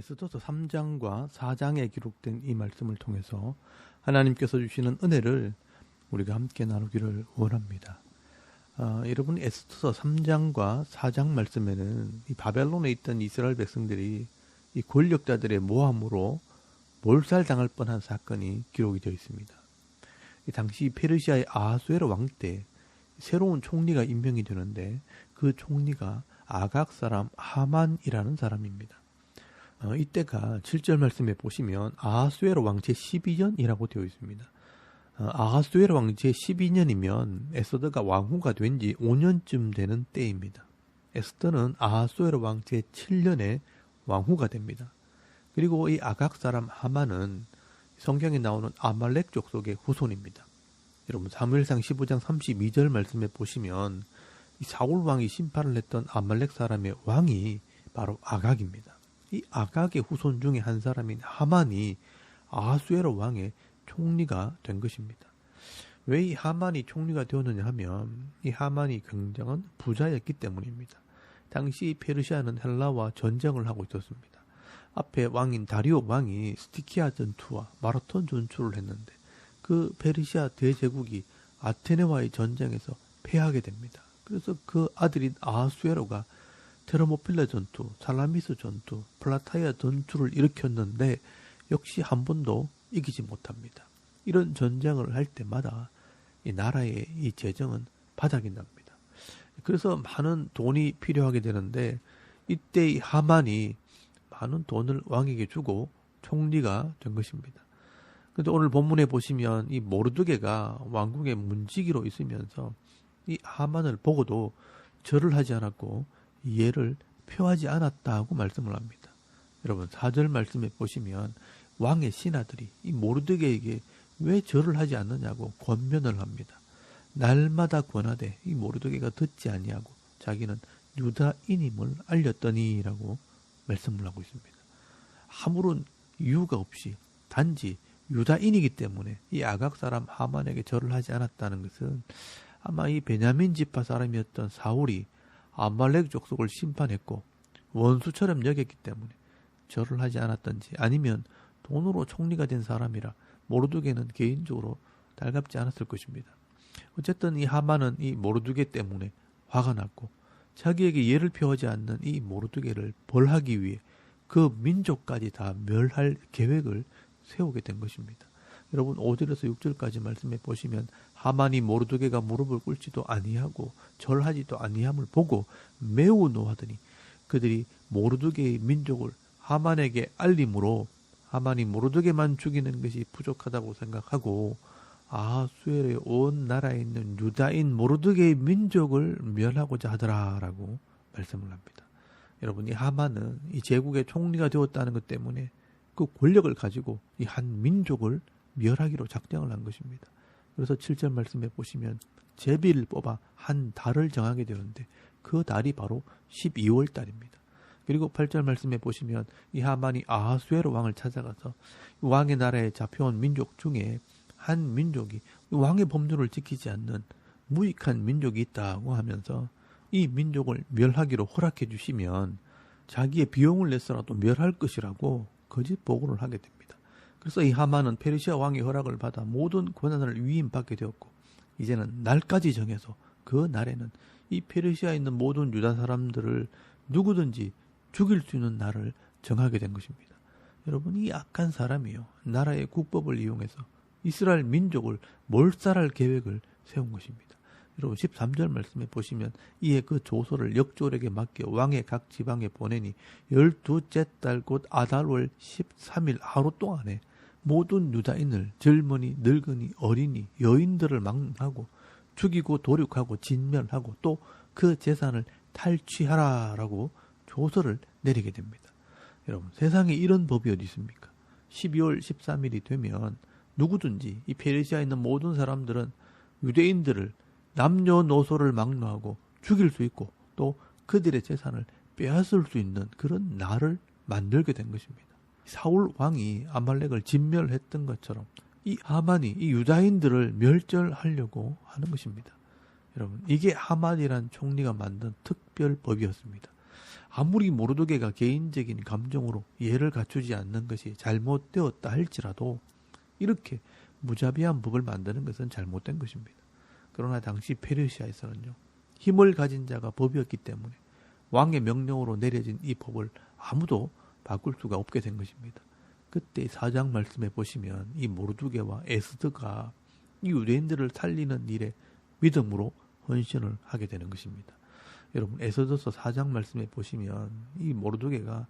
에스더서 3장과 4장에 기록된 이 말씀을 통해서 하나님께서 주시는 은혜를 우리가 함께 나누기를 원합니다. 여러분, 에스더서 3장과 4장 말씀에는 이 바벨론에 있던 이스라엘 백성들이 이 권력자들의 모함으로 몰살당할 뻔한 사건이 기록이 되어 있습니다. 이 당시 페르시아의 아하수에로 왕 때 새로운 총리가 임명이 되는데 그 총리가 아각 사람 하만이라는 사람입니다. 이때가 7절 말씀에 보시면 아하수에로 왕 제12년이라고 되어 있습니다. 아하수에로 왕 제12년이면 에스더가 왕후가 된 지 5년쯤 되는 때입니다. 에스더는 아하수에로 왕 제7년에 왕후가 됩니다. 그리고 이 아각 사람 하만은 성경에 나오는 아말렉 족속의 후손입니다. 여러분, 사무엘상 15장 32절 말씀에 보시면 이 사울 왕이 심판을 했던 아말렉 사람의 왕이 바로 아각입니다. 이 아각의 후손 중에 한 사람인 하만이 아하수에로 왕의 총리가 된 것입니다. 왜 이 하만이 총리가 되었느냐 하면 이 하만이 굉장한 부자였기 때문입니다. 당시 페르시아는 헬라와 전쟁을 하고 있었습니다. 앞에 왕인 다리오 왕이 스티키아 전투와 마라톤 전투를 했는데 그 페르시아 대제국이 아테네와의 전쟁에서 패하게 됩니다. 그래서 그 아들인 아하수에로가 테르모필레 전투, 살라미스 전투, 플라타이아 전투를 일으켰는데 역시 한 번도 이기지 못합니다. 이런 전쟁을 할 때마다 이 나라의 이 재정은 바닥이 납니다. 그래서 많은 돈이 필요하게 되는데 이때 이 하만이 많은 돈을 왕에게 주고 총리가 된 것입니다. 그런데 오늘 본문에 보시면 이 모르드게가 왕궁의 문지기로 있으면서 이 하만을 보고도 절을 하지 않았고 예를 표하지 않았다고 말씀을 합니다. 여러분, 4절 말씀에 보시면 왕의 신하들이 이 모르드게에게 왜 절을 하지 않느냐고 권면을 합니다. 날마다 권하되 이 모르드게가 듣지 아니하고 자기는 유다인임을 알렸더니라고 말씀을 하고 있습니다. 아무런 이유가 없이 단지 유다인이기 때문에 이 아각 사람 하만에게 절을 하지 않았다는 것은 아마 이 베냐민 지파 사람이었던 사울이 아말렉 족속을 심판했고 원수처럼 여겼기 때문에 절을 하지 않았던지, 아니면 돈으로 총리가 된 사람이라 모르드게는 개인적으로 달갑지 않았을 것입니다. 어쨌든 이 하만은 이 모르드게 때문에 화가 났고 자기에게 예를 표하지 않는 이 모르드게를 벌하기 위해 그 민족까지 다 멸할 계획을 세우게 된 것입니다. 여러분, 5절에서 6절까지 말씀해 보시면 하만이 모르드게가 무릎을 꿇지도 아니하고 절하지도 아니함을 보고 매우 노하더니 그들이 모르드게의 민족을 하만에게 알림으로 하만이 모르드게만 죽이는 것이 부족하다고 생각하고 아하수에로의 온 나라에 있는 유다인 모르드게의 민족을 멸하고자 하더라라고 말씀을 합니다. 여러분, 이 하만은 이 제국의 총리가 되었다는 것 때문에 그 권력을 가지고 이 한 민족을 멸하기로 작정을 한 것입니다. 그래서 7절 말씀에 보시면 제비를 뽑아 한 달을 정하게 되는데 그 달이 바로 12월 달입니다. 그리고 8절 말씀에 보시면 이 하만이 아하수에로 왕을 찾아가서 왕의 나라에 잡혀온 민족 중에 한 민족이 왕의 법률을 지키지 않는 무익한 민족이 있다고 하면서 이 민족을 멸하기로 허락해 주시면 자기의 비용을 내서라도 멸할 것이라고 거짓 보고를 하게 됩니다. 그래서 이 하만은 페르시아 왕의 허락을 받아 모든 권한을 위임받게 되었고 이제는 날까지 정해서 그 날에는 이 페르시아에 있는 모든 유다 사람들을 누구든지 죽일 수 있는 날을 정하게 된 것입니다. 여러분, 이 악한 사람이요, 나라의 국법을 이용해서 이스라엘 민족을 몰살할 계획을 세운 것입니다. 여러분, 13절 말씀에 보시면 이에 그 조서를 역졸에게 맡겨 왕의 각 지방에 보내니 12째 달 곧 아달월 13일 하루 동안에 모든 유다인을 젊은이, 늙은이, 어린이, 여인들을 망하고 죽이고 도륙하고 진멸하고 또 그 재산을 탈취하라라고 조서를 내리게 됩니다. 여러분, 세상에 이런 법이 어디 있습니까? 12월 13일이 되면 누구든지 이 페르시아에 있는 모든 사람들은 유대인들을 남녀노소를 막론하고 죽일 수 있고 또 그들의 재산을 빼앗을 수 있는 그런 날을 만들게 된 것입니다. 사울 왕이 아말렉을 진멸했던 것처럼 이 하만이 이 유다인들을 멸절하려고 하는 것입니다. 여러분, 이게 하만이란 총리가 만든 특별법이었습니다. 아무리 모르드게가 개인적인 감정으로 예를 갖추지 않는 것이 잘못되었다 할지라도 이렇게 무자비한 법을 만드는 것은 잘못된 것입니다. 그러나 당시 페르시아에서는요, 힘을 가진 자가 법이었기 때문에 왕의 명령으로 내려진 이 법을 아무도 바꿀 수가 없게 된 것입니다. 그때 4장 말씀에 보시면 이 모르드게와 에스더가 이 유대인들을 살리는 일에 믿음으로 헌신을 하게 되는 것입니다. 여러분, 에스더서 4장 말씀에 보시면 이 모르드게가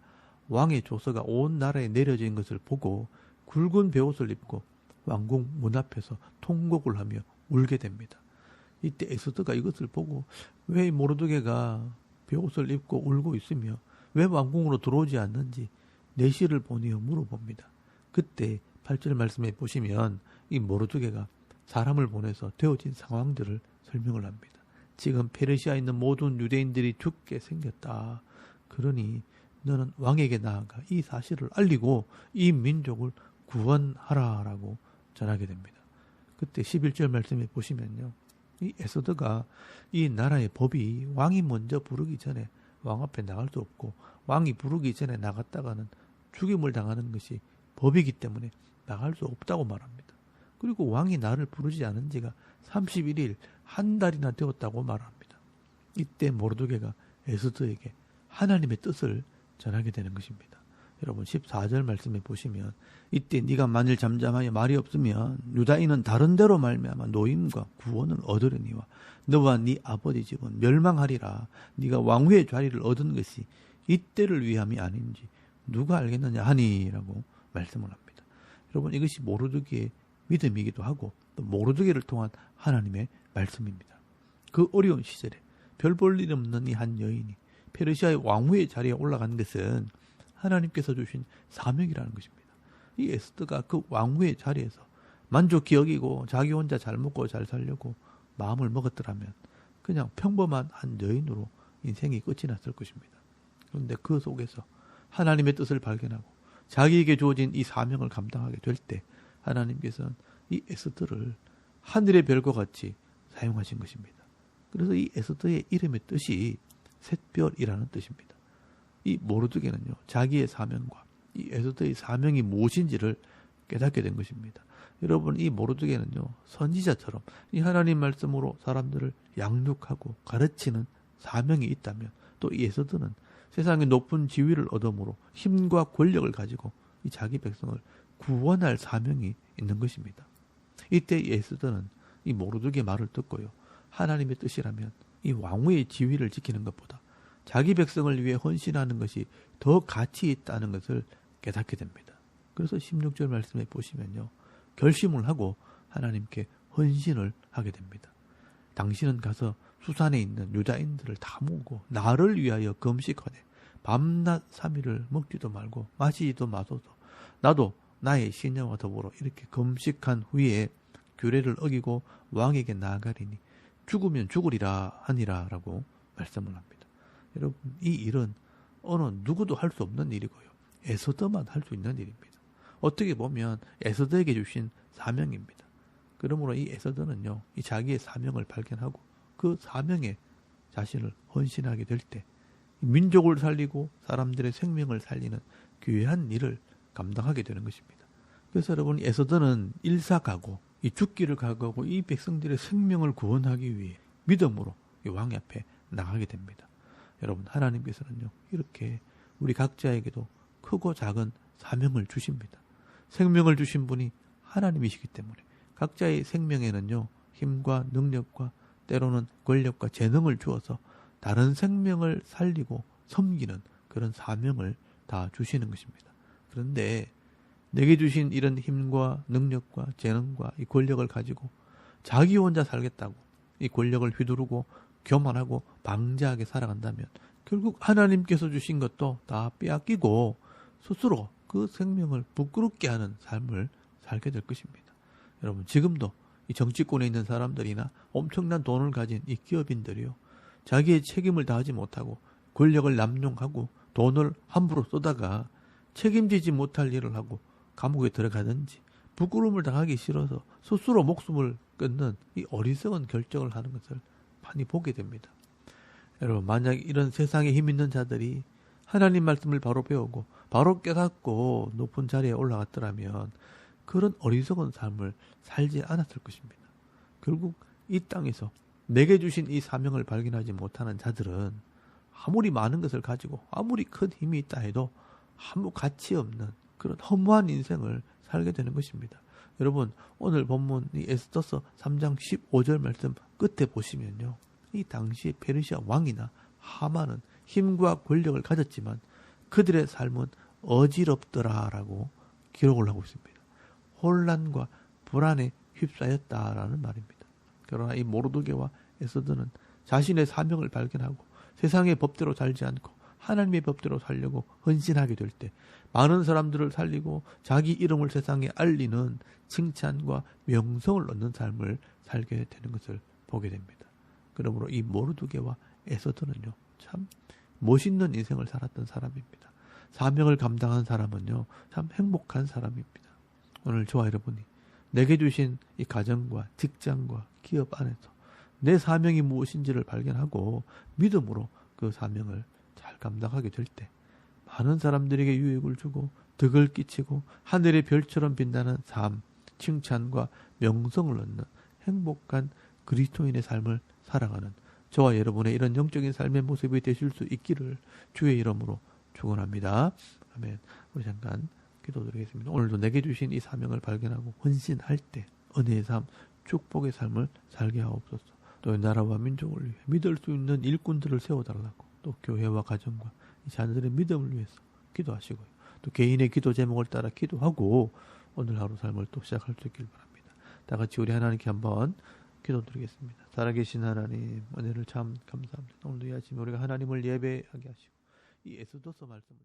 왕의 조서가 온 나라에 내려진 것을 보고 굵은 베옷을 입고 왕궁 문 앞에서 통곡을 하며 울게 됩니다. 이때 에스더가 이것을 보고 왜 모르드게가 베옷을 입고 울고 있으며 왜 왕궁으로 들어오지 않는지 내시를 보내어 물어봅니다. 그때 8절 말씀에 보시면 이 모르드게가 사람을 보내서 되어진 상황들을 설명을 합니다. 지금 페르시아에 있는 모든 유대인들이 죽게 생겼다. 그러니 너는 왕에게 나아가 이 사실을 알리고 이 민족을 구원하라라고 전하게 됩니다. 그때 11절 말씀에 보시면요, 이 에스더가 이 나라의 법이 왕이 먼저 부르기 전에 왕 앞에 나갈 수 없고 왕이 부르기 전에 나갔다가는 죽임을 당하는 것이 법이기 때문에 나갈 수 없다고 말합니다. 그리고 왕이 나를 부르지 않은 지가 31일 한 달이나 되었다고 말합니다. 이때 모르드게가 에스더에게 하나님의 뜻을 전하게 되는 것입니다. 여러분 14절 말씀에 보시면 이때 네가 만일 잠잠하여 말이 없으면 유다인은 다른 데로 말미암아 노임과 구원을 얻으려니와 너와 네 아버지 집은 멸망하리라. 네가 왕후의 자리를 얻은 것이 이때를 위함이 아닌지 누가 알겠느냐 하니라고 말씀을 합니다. 여러분 이것이 모르드게의 믿음이기도 하고 또 모르드게를 통한 하나님의 말씀입니다. 그 어려운 시절에 별 볼 일 없는 이 한 여인이 페르시아의 왕후의 자리에 올라간 것은 하나님께서 주신 사명이라는 것입니다. 이 에스더가 그 왕후의 자리에서 만족히 여기고 자기 혼자 잘 먹고 잘 살려고 마음을 먹었더라면 그냥 평범한 한 여인으로 인생이 끝이 났을 것입니다. 그런데 그 속에서 하나님의 뜻을 발견하고 자기에게 주어진 이 사명을 감당하게 될 때 하나님께서는 이 에스더를 하늘의 별과 같이 사용하신 것입니다. 그래서 이 에스더의 이름의 뜻이 샛별이라는 뜻입니다. 이 모르드게는요, 자기의 사명과 이 에스더의 사명이 무엇인지를 깨닫게 된 것입니다. 여러분, 이 모르드게는요, 선지자처럼 이 하나님 말씀으로 사람들을 양육하고 가르치는 사명이 있다면 또 이 에스더는 세상의 높은 지위를 얻음으로 힘과 권력을 가지고 이 자기 백성을 구원할 사명이 있는 것입니다. 이때 에스더는 이 모르드게 말을 듣고요, 하나님의 뜻이라면 이 왕후의 지위를 지키는 것보다 자기 백성을 위해 헌신하는 것이 더 가치 있다는 것을 깨닫게 됩니다. 그래서 16절 말씀에 보시면요, 결심을 하고 하나님께 헌신을 하게 됩니다. 당신은 가서 수산에 있는 유다인들을 다 모으고 나를 위하여 금식하되 밤낮 3일을 먹지도 말고 마시지도 마소서. 나도 나의 신녀와 더불어 이렇게 금식한 후에 규례를 어기고 왕에게 나아가리니 죽으면 죽으리라 하니라 라고 말씀을 합니다. 여러분, 이 일은 어느 누구도 할 수 없는 일이고요, 에스더만 할 수 있는 일입니다. 어떻게 보면 에스더에게 주신 사명입니다. 그러므로 이 에스더는요, 이 자기의 사명을 발견하고 그 사명에 자신을 헌신하게 될 때 민족을 살리고 사람들의 생명을 살리는 귀한 일을 감당하게 되는 것입니다. 그래서 여러분, 에스더는 일사각오, 이 죽기를 각오하고 이 백성들의 생명을 구원하기 위해 믿음으로 이 왕 앞에 나가게 됩니다. 여러분, 하나님께서는요, 이렇게 우리 각자에게도 크고 작은 사명을 주십니다. 생명을 주신 분이 하나님이시기 때문에 각자의 생명에는요, 힘과 능력과 때로는 권력과 재능을 주어서 다른 생명을 살리고 섬기는 그런 사명을 다 주시는 것입니다. 그런데 내게 주신 이런 힘과 능력과 재능과 이 권력을 가지고 자기 혼자 살겠다고 이 권력을 휘두르고 교만하고 방자하게 살아간다면 결국 하나님께서 주신 것도 다 빼앗기고 스스로 그 생명을 부끄럽게 하는 삶을 살게 될 것입니다. 여러분, 지금도 이 정치권에 있는 사람들이나 엄청난 돈을 가진 이 기업인들이요, 자기의 책임을 다하지 못하고 권력을 남용하고 돈을 함부로 쏘다가 책임지지 못할 일을 하고 감옥에 들어가든지 부끄러움을 당하기 싫어서 스스로 목숨을 끊는 이 어리석은 결정을 하는 것을 많이 보게 됩니다. 여러분, 만약 이런 세상에 힘 있는 자들이 하나님 말씀을 바로 배우고 바로 깨닫고 높은 자리에 올라갔더라면 그런 어리석은 삶을 살지 않았을 것입니다. 결국 이 땅에서 내게 주신 이 사명을 발견하지 못하는 자들은 아무리 많은 것을 가지고 아무리 큰 힘이 있다 해도 아무 가치 없는 그런 허무한 인생을 살게 되는 것입니다. 여러분, 오늘 본문 이 에스더서 3장 15절 말씀 끝에 보시면요, 이 당시에 페르시아 왕이나 하만은 힘과 권력을 가졌지만 그들의 삶은 어지럽더라라고 기록을 하고 있습니다. 혼란과 불안에 휩싸였다라는 말입니다. 그러나 이 모르드게와 에스더는 자신의 사명을 발견하고 세상의 법대로 살지 않고 하나님의 법대로 살려고 헌신하게 될 때 많은 사람들을 살리고 자기 이름을 세상에 알리는 칭찬과 명성을 얻는 삶을 살게 되는 것을 보게 됩니다. 그러므로 이 모르드게와 에스더는요, 참 멋있는 인생을 살았던 사람입니다. 사명을 감당한 사람은요, 참 행복한 사람입니다. 오늘 저와 여러분이 내게 주신 이 가정과 직장과 기업 안에서 내 사명이 무엇인지를 발견하고 믿음으로 그 사명을 잘 감당하게 될 때 많은 사람들에게 유익을 주고 덕을 끼치고 하늘의 별처럼 빛나는 삶, 칭찬과 명성을 얻는 행복한 그리스도인의 삶을 살아가는 저와 여러분의 이런 영적인 삶의 모습이 되실 수 있기를 주의 이름으로 축원합니다. 아멘. 우리 잠깐 기도드리겠습니다. 오늘도 내게 주신 이 사명을 발견하고 헌신할 때 은혜의 삶, 축복의 삶을 살게 하옵소서. 또 나라와 민족을 위해 믿을 수 있는 일꾼들을 세워달라고, 또 교회와 가정과 이 자녀들의 믿음을 위해서 기도하시고요. 또 개인의 기도 제목을 따라 기도하고 오늘 하루 삶을 또 시작할 수 있길 바랍니다. 다 같이 우리 하나님께 한번 기도드리겠습니다. 살아계신 하나님, 은혜를 참 감사합니다. 오늘도 이 아침에 우리가 하나님을 예배하게 하시고 이 에스더서 말씀을